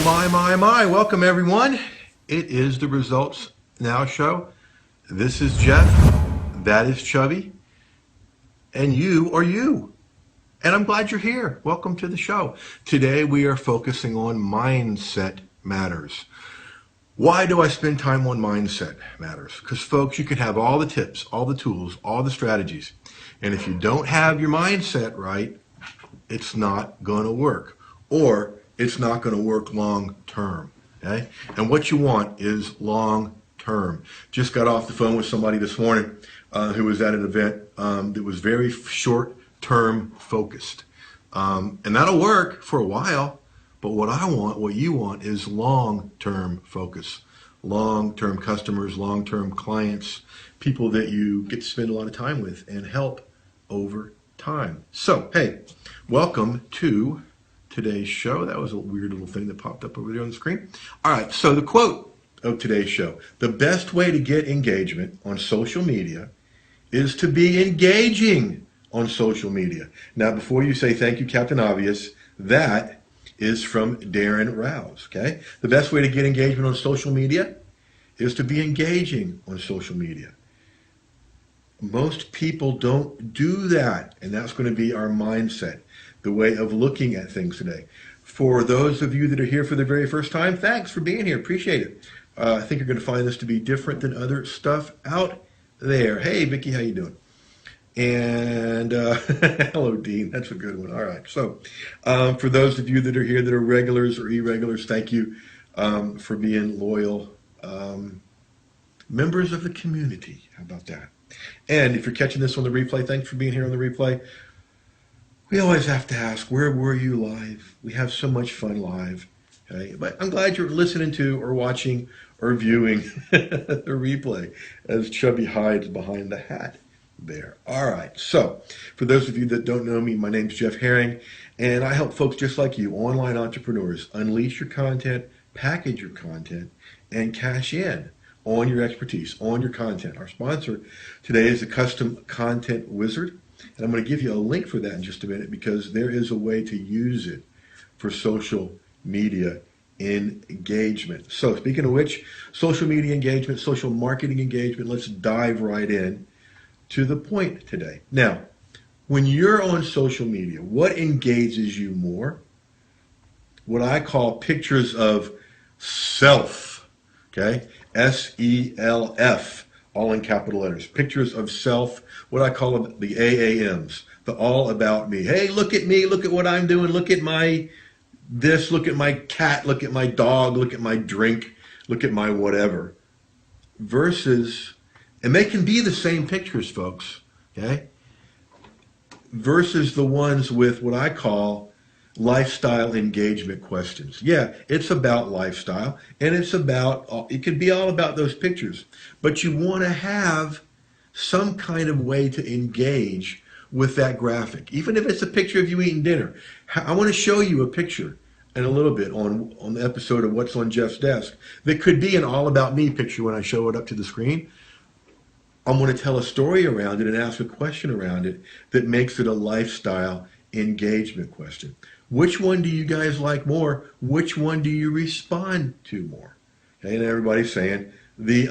My. Welcome, everyone. It is the Results Now show. This is Jeff. That is Chubby. And you are you. And I'm glad you're here. Welcome to the show. Today, we are focusing on mindset matters. Why do I spend time on mindset matters? Because, folks, you can have all the tips, all the tools, all the strategies. And if you don't have your mindset right, it's not going to work. Or it's not going to work long term. Okay? And what you want is long term. Just got off the phone with somebody this morning who was at an event that was very short term focused. And that'll work for a while. But what I want, what you want, is long term focus. Long term customers, long term clients, people that you get to spend a lot of time with and help over time. So, hey, welcome to today's show. That was a weird little thing that popped up over there on the screen. All right, so the quote of today's show: the best way to get engagement on social media is to be engaging on social media. Now, before you say thank you, Captain Obvious, that is from Darren Rouse, okay? The best way to get engagement on social media is to be engaging on social media. Most people don't do that, and that's going to be our mindset, the way of looking at things today. For those of you that are here for the very first time, thanks for being here. Appreciate it. I think you're going to find this to be different than other stuff out there. Hey, Vicki, how you doing? And hello, Dean. That's a good one. All right. So for those of you that are here that are regulars or irregulars, thank you for being loyal members of the community. How about that? And if you're catching this on the replay, thanks for being here on the replay. We always have to ask, where were you live? We have so much fun live. Okay? But I'm glad you're listening to or watching or viewing the replay as Chubby hides behind the hat there. All right. So for those of you that don't know me, my name's Jeff Herring, and I help folks just like you, online entrepreneurs, unleash your content, package your content, and cash in on your expertise, on your content. Our sponsor today is the Custom Content Wizard, and I'm going to give you a link for that in just a minute because there is a way to use it for social media engagement. So speaking of which, social media engagement, social marketing engagement, let's dive right in to the point today. Now, when you're on social media, what engages you more? What I call pictures of self, okay? S-E-L-F, all in capital letters. Pictures of self, what I call them the AAMs, the all about me. Hey, look at me, look at what I'm doing, look at my this, look at my cat, look at my dog, look at my drink, look at my whatever. Versus, and they can be the same pictures, folks, okay? Versus the ones with what I call lifestyle engagement questions. Yeah, it's about lifestyle, and it could be all about those pictures, but you want to have some kind of way to engage with that graphic, even if it's a picture of you eating dinner. I want to show you a picture in a little bit on the episode of What's on Jeff's Desk that could be an all about me picture when I show it up to the screen. I'm going to tell a story around it and ask a question around it that makes it a lifestyle engagement question. Which one do you guys like more? Which one do you respond to more? Okay, and everybody's saying the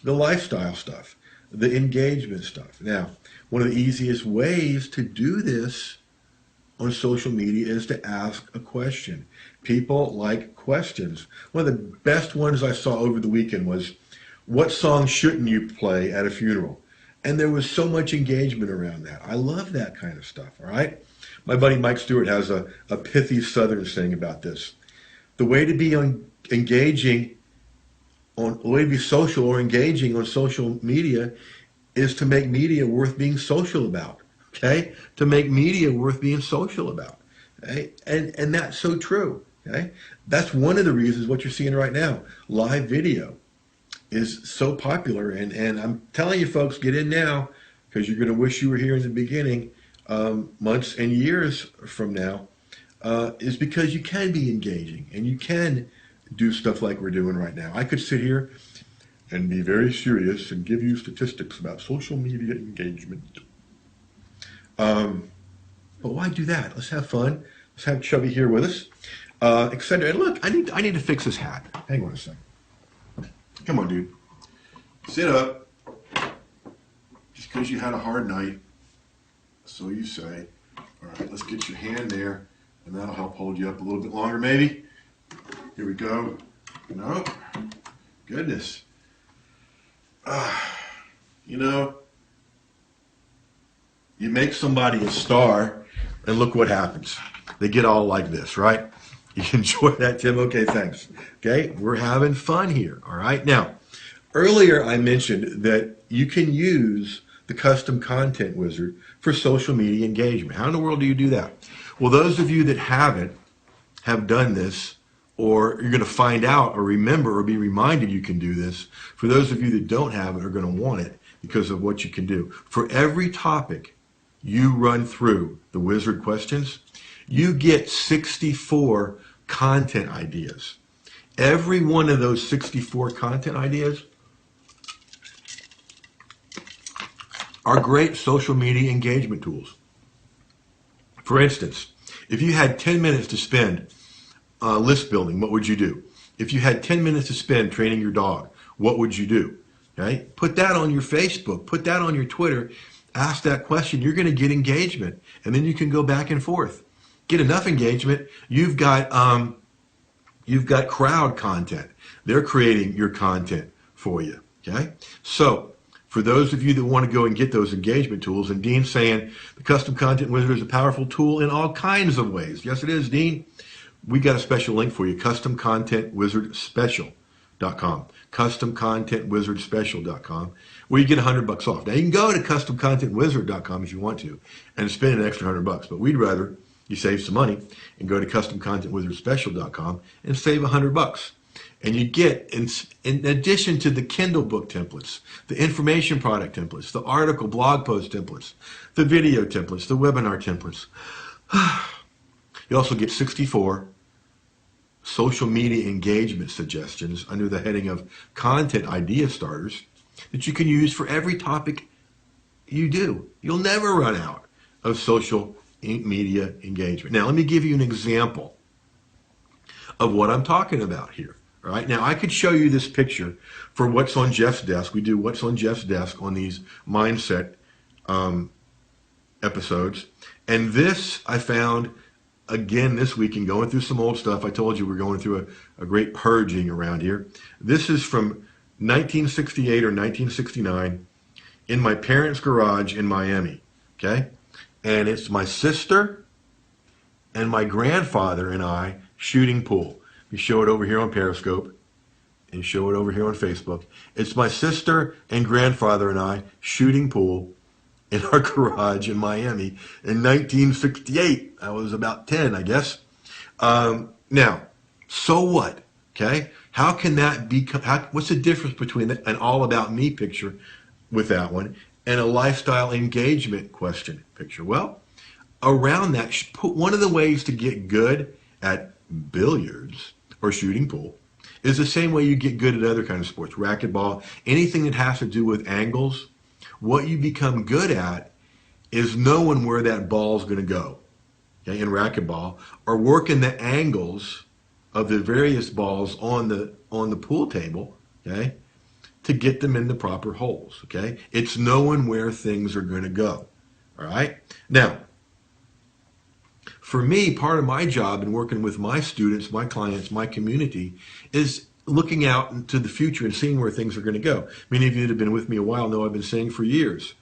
lifestyle stuff, the engagement stuff. Now, one of the easiest ways to do this on social media is to ask a question. People like questions. One of the best ones I saw over the weekend was, what song shouldn't you play at a funeral? And there was so much engagement around that. I love that kind of stuff, all right? My buddy Mike Stewart has a pithy Southern saying about this. The way to be social or engaging on social media is to make media worth being social about, okay? To make media worth being social about, okay? And that's so true, okay? That's one of the reasons what you're seeing right now. Live video is so popular, and I'm telling you folks, get in now because you're going to wish you were here in the beginning, months and years from now, is because you can be engaging and you can do stuff like we're doing right now. I could sit here and be very serious and give you statistics about social media engagement. But why do that? Let's have fun. Let's have Chubby here with us. etc. And look, I need to fix this hat. Hang on a second. Come on, dude. Sit up. Just because you had a hard night, so you say. All right, let's get your hand there, and that'll help hold you up a little bit longer, maybe. Here we go. No. Goodness. You know, you make somebody a star, and look what happens. They get all like this, right? You enjoy that, Tim? Okay, thanks. Okay, we're having fun here, all right? Now, earlier I mentioned that you can use the Custom Content Wizard for social media engagement. How in the world do you do that? Well, those of you that haven't have done this, or you're going to find out or remember or be reminded you can do this. For those of you that don't have it are going to want it because of what you can do. For every topic you run through the wizard questions, you get 64 content ideas. Every one of those 64 content ideas are great social media engagement tools. For instance, if you had 10 minutes to spend list building, what would you do? If you had 10 minutes to spend training your dog, what would you do? Okay? Put that on your Facebook, put that on your Twitter, ask that question. You're going to get engagement, and then you can go back and forth. Get enough engagement. You've got crowd content. They're creating your content for you. Okay? So for those of you that want to go and get those engagement tools, and Dean's saying the Custom Content Wizard is a powerful tool in all kinds of ways. Yes, it is, Dean. We got a special link for you, customcontentwizardspecial.com. customcontentwizardspecial.com, where you get $100 off. Now you can go to customcontentwizard.com if you want to and spend an extra $100, but we'd rather you save some money and go to customcontentwizardspecial.com and save $100. And you get, in addition to the Kindle book templates, the information product templates, the article blog post templates, the video templates, the webinar templates. You also get 64 social media engagement suggestions under the heading of content idea starters that you can use for every topic you do. You'll never run out of social media engagement. Now, let me give you an example of what I'm talking about here. All right. Now, I could show you this picture for what's on Jeff's desk. We do what's on Jeff's desk on these mindset episodes. And this I found again this week and going through some old stuff. I told you we're going through a great purging around here. This is from 1968 or 1969 in my parents' garage in Miami. Okay. And it's my sister and my grandfather and I shooting pool. We show it over here on Periscope and show it over here on Facebook. It's my sister and grandfather and I shooting pool in our garage in Miami in 1968. I was about 10, I guess. Now, so what? Okay, how can that be? What's the difference between an all about me picture with that one and a lifestyle engagement question picture? Well, around that, put one of the ways to get good at billiards or shooting pool is the same way you get good at other kind of sports, racquetball, anything that has to do with angles. What you become good at is knowing where that ball's going to go, okay, in racquetball, or working the angles of the various balls on the pool table, okay, to get them in the proper holes, okay? It's knowing where things are going to go, all right? Now, for me, part of my job in working with my students, my clients, my community is looking out into the future and seeing where things are going to go. Many of you that have been with me a while know I've been saying for years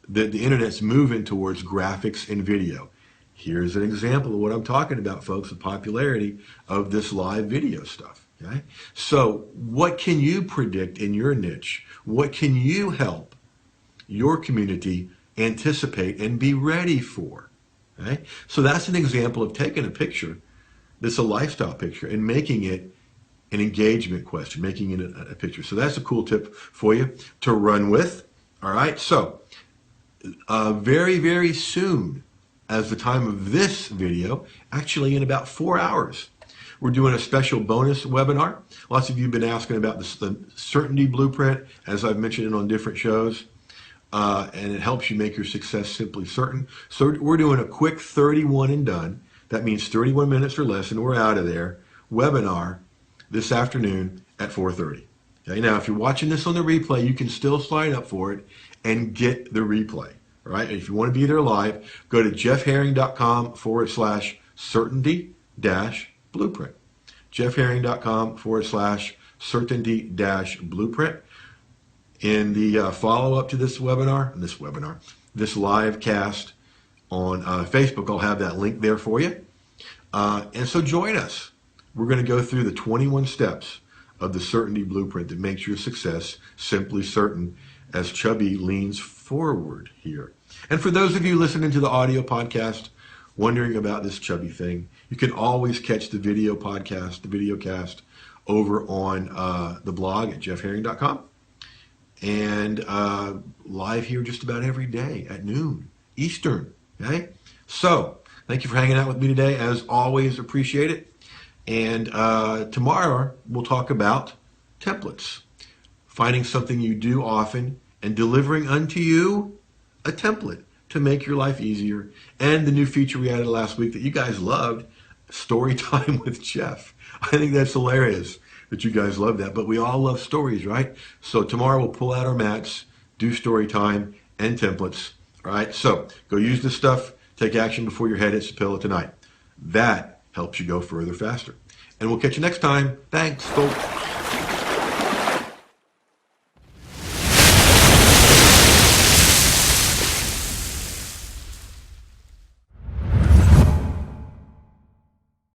that the internet's moving towards graphics and video. Here's an example of what I'm talking about, folks, the popularity of this live video stuff. Okay? So what can you predict in your niche? What can you help your community anticipate and be ready for? Okay? So that's an example of taking a picture that's a lifestyle picture and making it an engagement question, making it a picture. So that's a cool tip for you to run with. All right. So very, very soon, as the time of this video, actually in about 4 hours, we're doing a special bonus webinar. Lots of you have been asking about the Certainty Blueprint, as I've mentioned it on different shows. And it helps you make your success simply certain. So we're doing a quick 31 and done That means 31 minutes or less, and we're out of there. Webinar this afternoon at 4:30. Okay, now, if you're watching this on the replay, you can still sign up for it and get the replay. All right, and if you want to be there live, go to jeffherring.com/certainty-blueprint. jeffherring.com/certainty-blueprint. In the follow-up to this live cast on Facebook, I'll have that link there for you. And so join us. We're going to go through the 21 steps of the Certainty Blueprint that makes your success simply certain, as Chubby leans forward here. And for those of you listening to the audio podcast, wondering about this Chubby thing, you can always catch the video podcast, the video cast, over on the blog at jeffherring.com. And live here just about every day at noon Eastern. Okay? So, thank you for hanging out with me today. As always, appreciate it. And tomorrow, we'll talk about templates. Finding something you do often and delivering unto you a template to make your life easier. And the new feature we added last week that you guys loved, Story Time with Jeff. I think that's hilarious that you guys love that. But we all love stories, right? So tomorrow, we'll pull out our mats, do story time and templates. All right? So go use this stuff. Take action before your head hits the pillow tonight. That helps you go further faster. And we'll catch you next time. Thanks, folks.